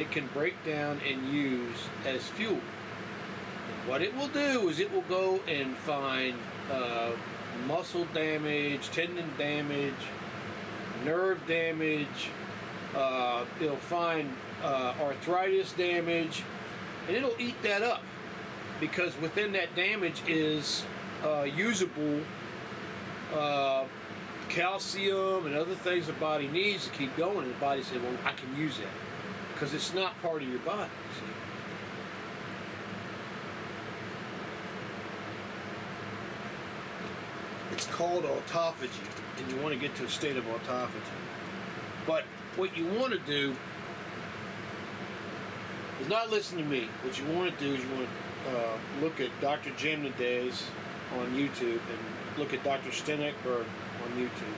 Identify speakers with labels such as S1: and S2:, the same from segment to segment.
S1: it can break down and use as fuel. And what it will do is it will go and find muscle damage, tendon damage, nerve damage. It'll find arthritis damage, and it'll eat that up, because within that damage is usable calcium and other things the body needs to keep going, and the body says, well, I can use that because it's not part of your body. See? It's called autophagy, and you want to get to a state of autophagy. But what you want to do is not listen to me. What you want to do is you want to look at Dr. Jim Nadez on YouTube and look at Dr. Sten Ekberg on YouTube.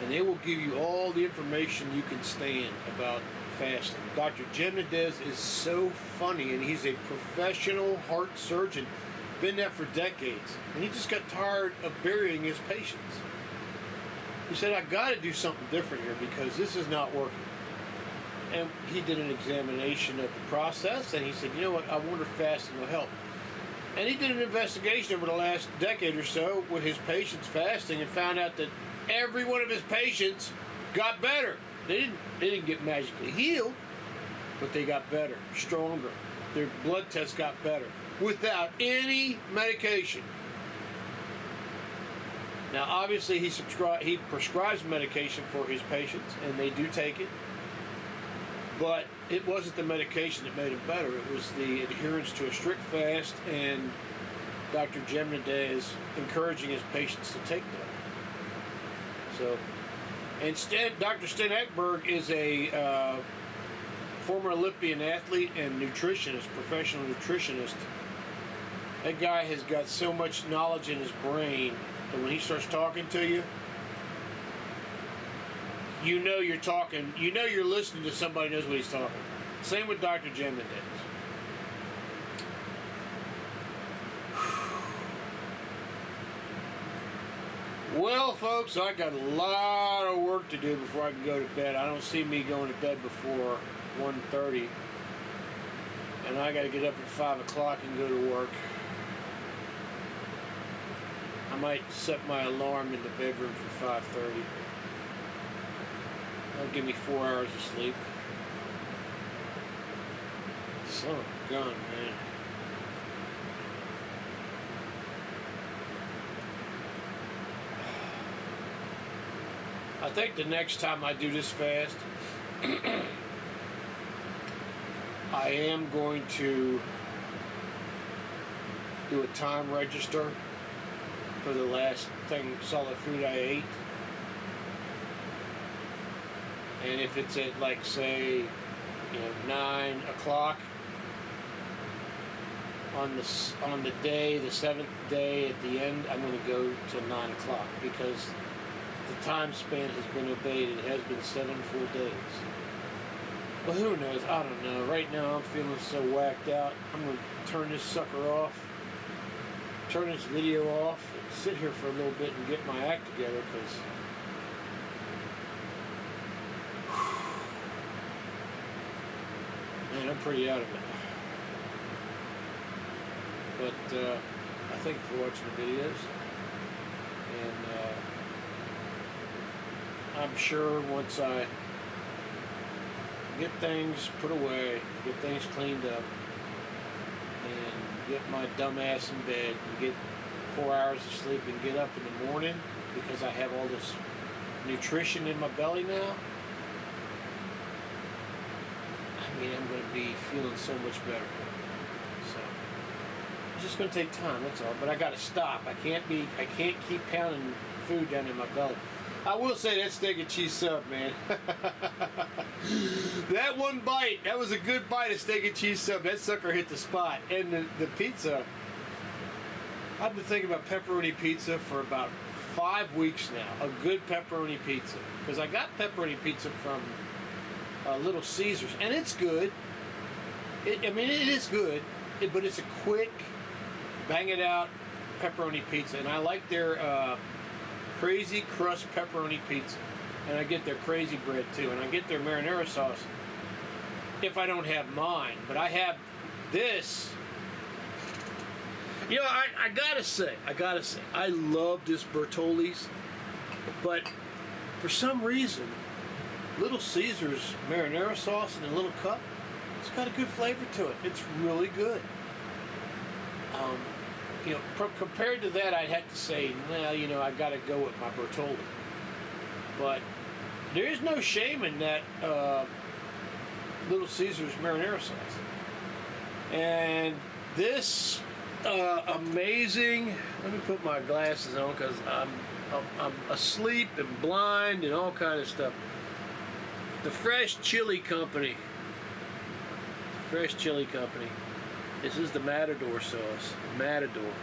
S1: And they will give you all the information you can stand about fasting. Dr. Jim Nadez is so funny, and he's a professional heart surgeon. Been there for decades. And he just got tired of burying his patients. He said, I got to do something different here because this is not working. And he did an examination of the process, and he said, you know what, I wonder if fasting will help. And he did an investigation over the last decade or so with his patients fasting, and found out that every one of his patients got better. They didn't get magically healed, but they got better, stronger. Their blood tests got better without any medication. Now, obviously, he prescribes medication for his patients, and they do take it. But it wasn't the medication that made him better. It was the adherence to a strict fast, and Dr. Jim Nadez encouraging his patients to take that. So, instead, Dr. Sten Ekberg is a former Olympian athlete and nutritionist, professional nutritionist. That guy has got so much knowledge in his brain that when he starts talking to you, you know you're talking, you know you're listening to somebody who knows what he's talking about. Same with Dr. Jim Nadez. Well, folks, I got a lot of work to do before I can go to bed. I don't see me going to bed before 1:30. And I got to get up at 5 o'clock and go to work. I might set my alarm in the bedroom for 5:30. That'll give me 4 hours of sleep. Son of a gun, man. I think the next time I do this fast, I am going to do a time register for the last solid food I ate. And if it's at, like, say, 9 o'clock on the day, the 7th day at the end, I'm going to go to 9 o'clock, because the time span has been obeyed. It has been 7 full days. Well, who knows? I don't know. Right now I'm feeling so whacked out. I'm going to turn this sucker off, turn this video off, and sit here for a little bit and get my act together, because man, I'm pretty out of it. But I thank you for watching the videos, and I'm sure once I get things put away, get things cleaned up, and get my dumb ass in bed, and get 4 hours of sleep, and get up in the morning, because I have all this nutrition in my belly now, I mean, I'm going to be feeling so much better. So it's just going to take time, that's all. But I got to stop. I can't keep pounding food down in my belly. I will say that steak and cheese sub, man. That one bite, that was a good bite of steak and cheese sub. That sucker hit the spot. And the pizza, I've been thinking about pepperoni pizza for about 5 weeks now. A good pepperoni pizza. Because I got pepperoni pizza from Little Caesars, and it's good. I mean, it is good, but it's a quick, bang it out pepperoni pizza. And I like their crazy crust pepperoni pizza, and I get their crazy bread too, and I get their marinara sauce. if I don't have mine. But I have this. You know, I gotta say, I love this Bertolli's, but for some reason, Little Caesar's marinara sauce in a little cup, it's got a good flavor to it. It's really good. You know, compared to that, I'd have to say, well, you know, I gotta go with my Bertolli. But there is no shame in that Little Caesar's marinara sauce. And this amazing. Let me put my glasses on because I'm asleep and blind and all kind of stuff. The Fresh Chili Company. This is the Matador sauce. Matador.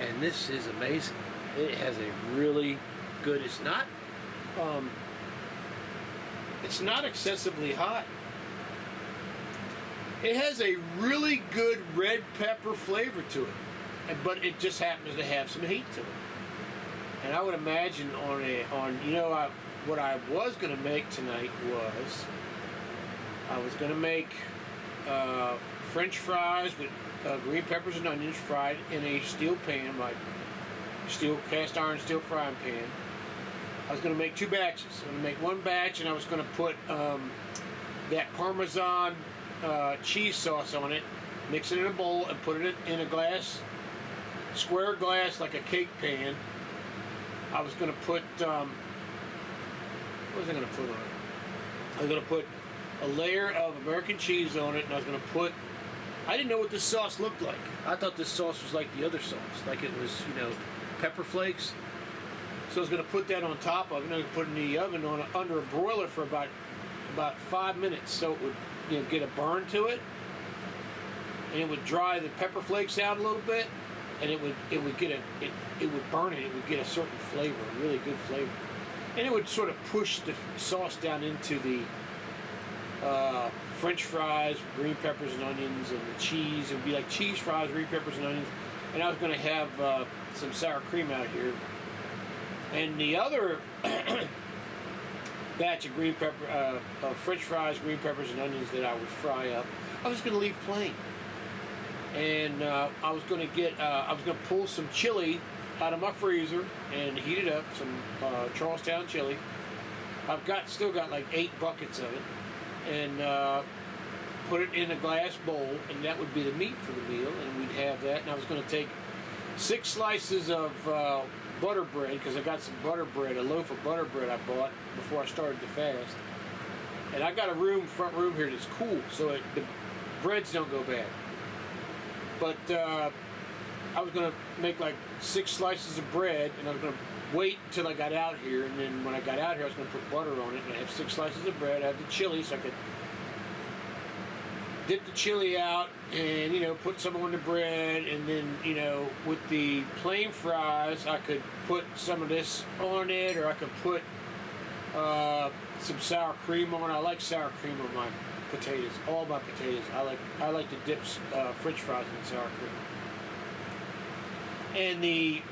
S1: And this is amazing. It has a really good. It's not excessively hot. It has a really good red pepper flavor to it, but it just happens to have some heat to it. And I would imagine what I was going to make tonight was I was going to make French fries with green peppers and onions fried in a steel pan, like cast iron steel frying pan. I was going to make two batches. I was going to make one batch, and I was going to put that Parmesan cheese sauce on it, mix it in a bowl, and put it in a square glass, like a cake pan. I was going to put, what was I going to put on it? I was going to put a layer of American cheese on it, and I was going to put, I didn't know what this sauce looked like. I thought this sauce was like the other sauce, like it was, you know, pepper flakes. So I was going to put that on top of it, and I was going to put it in the oven under a broiler for about 5 minutes, so it would, you know, get a burn to it, and it would dry the pepper flakes out a little bit, and it would burn it. It would get a certain flavor, a really good flavor, and it would sort of push the sauce down into the French fries, green peppers and onions, and the cheese. It would be like cheese fries, green peppers and onions, and I was going to have some sour cream out here, and the other batch of green pepper, French fries, green peppers, and onions that I would fry up, I was going to leave plain. And I was going to pull some chili out of my freezer and heat it up, some Charlestown chili. I've still got like 8 buckets of it, and put it in a glass bowl, and that would be the meat for the meal, and we'd have that. And I was going to take 6 slices of butter bread, because I got some butter bread, a loaf of butter bread I bought before I started the fast. And I got a front room here that's cool, so the breads don't go bad. But I was going to make like 6 slices of bread, and I was going to wait until I got out here, and then when I got out here I was going to put butter on it, and I have 6 slices of bread. I have the chili, so I could dip the chili out and, you know, put some on the bread, and then, you know, with the plain fries I could put some of this on it, or I could put some sour cream on it. I like sour cream on my potatoes, all my potatoes. I like to dip French fries in sour cream. And the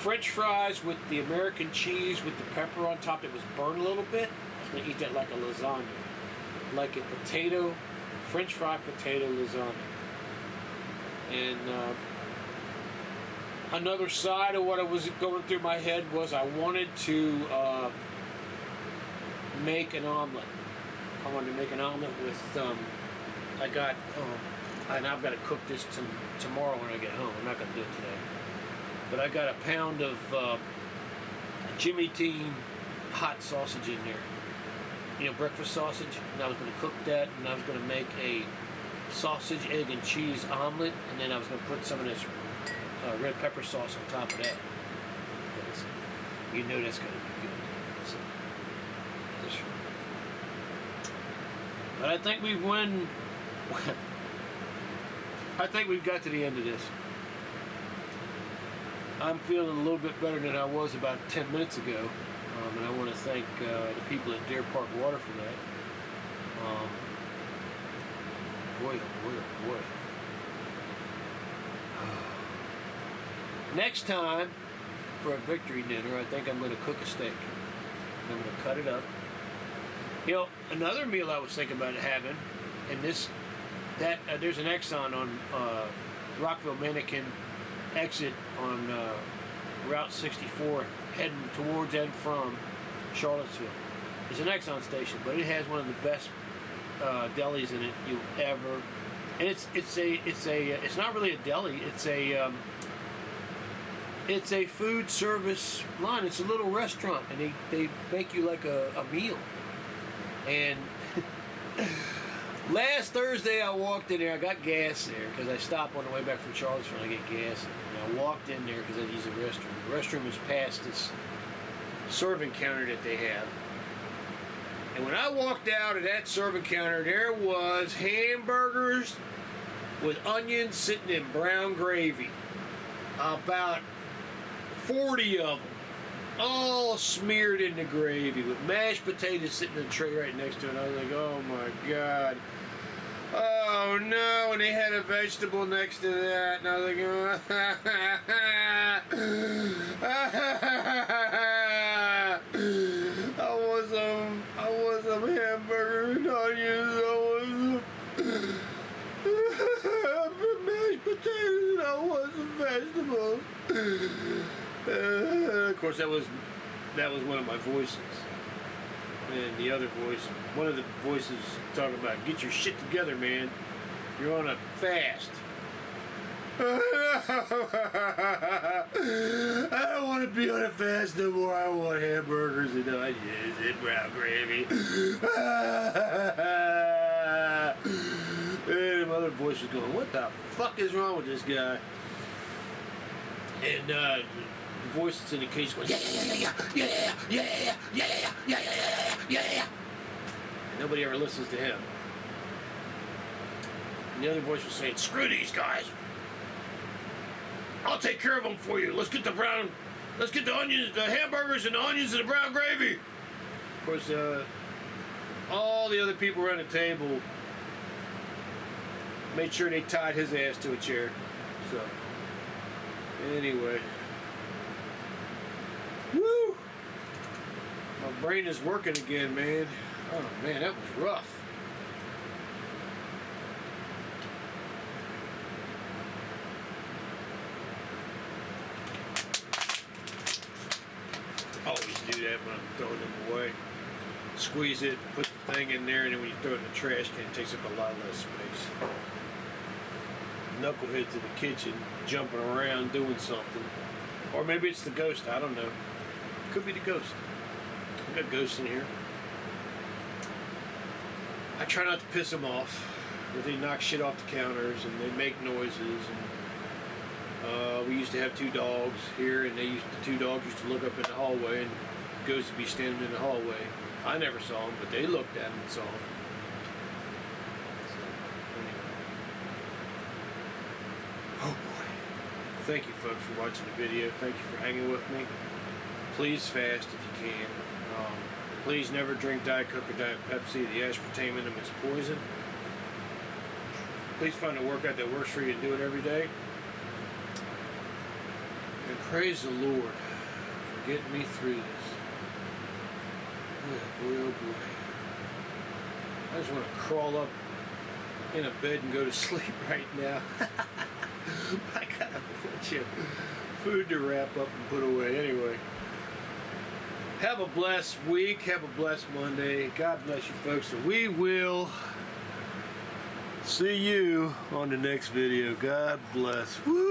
S1: French fries with the American cheese with the pepper on top that was burned a little bit, I was going to eat that like a lasagna. Like a French fry potato lasagna. And another side of what was going through my head was I wanted to make an omelet. I wanted to make an omelet with, and I've got to cook this tomorrow when I get home. I'm not going to do it today. But I got a pound of Jimmy Dean hot sausage in there. You know, breakfast sausage. And I was going to cook that, and I was going to make a sausage, egg, and cheese omelet, and then I was going to put some of this red pepper sauce on top of that. Because you know that's going to be good. So, but I think we've got to the end of this. I'm feeling a little bit better than I was about 10 minutes ago, and I want to thank the people at Deer Park Water for that. Boy, oh boy, oh boy. Next time, for a victory dinner, I think I'm going to cook a steak. and I'm going to cut it up. You know, another meal I was thinking about having, and there's an Exxon on Rockville Mannequin exit on Route 64 heading towards and from Charlottesville. It's an Exxon station, but it has one of the best delis in it you ever. And it's not really a deli. It's a food service line. It's a little restaurant, and they make you like a meal. And last Thursday I walked in there. I got gas there because I stopped on the way back from Charlottesville and I get gas. And I walked in there because I use the restroom. The restroom is past this serving counter that they have. And when I walked out of that serving counter, there was hamburgers with onions sitting in brown gravy. About 40 of them. All smeared in the gravy with mashed potatoes sitting in a tray right next to it. I was like, oh my God. Oh no, and they had a vegetable next to that. And I was like, I want some hamburger and onions. Mashed potatoes, and I want some vegetables. Of course, that was one of my voices, and the other voice, one of the voices, talking about get your shit together, man. You're on a fast. I don't want to be on a fast no more. I want hamburgers and onions and brown gravy. And my other voice was going, what the fuck is wrong with this guy? And the voice that's in the case going, yeah. Nobody ever listens to him. And the other voice was saying, screw these guys. I'll take care of them for you. Let's get the onions, the hamburgers and the onions and the brown gravy. Of course, all the other people around the table made sure they tied his ass to a chair. So, anyway. Woo! My brain is working again, man. Oh, man, that was rough. I always do that when I'm throwing them away. Squeeze it, put the thing in there, and then when you throw it in the trash can, it takes up a lot less space. Knuckleheads in the kitchen, jumping around, doing something. Or maybe it's the ghost, I don't know. Could be the ghost. We got ghosts in here. I try not to piss them off. But they knock shit off the counters, and they make noises, and we used to have 2 dogs here, and the 2 dogs used to look up in the hallway, and the ghost would be standing in the hallway. I never saw them, but they looked at them and saw them. Oh boy. Thank you folks for watching the video. Thank you for hanging with me. Please fast if you can. Please never drink Diet Coke or Diet Pepsi. The aspartame in them is poison. Please find a workout that works for you and do it every day. And praise the Lord for getting me through this. Oh boy, oh boy. I just want to crawl up in a bed and go to sleep right now. I got a bunch of food to wrap up and put away. Anyway, have a blessed week. Have a blessed Monday. God bless you folks. And we will see you on the next video. God bless. Woo!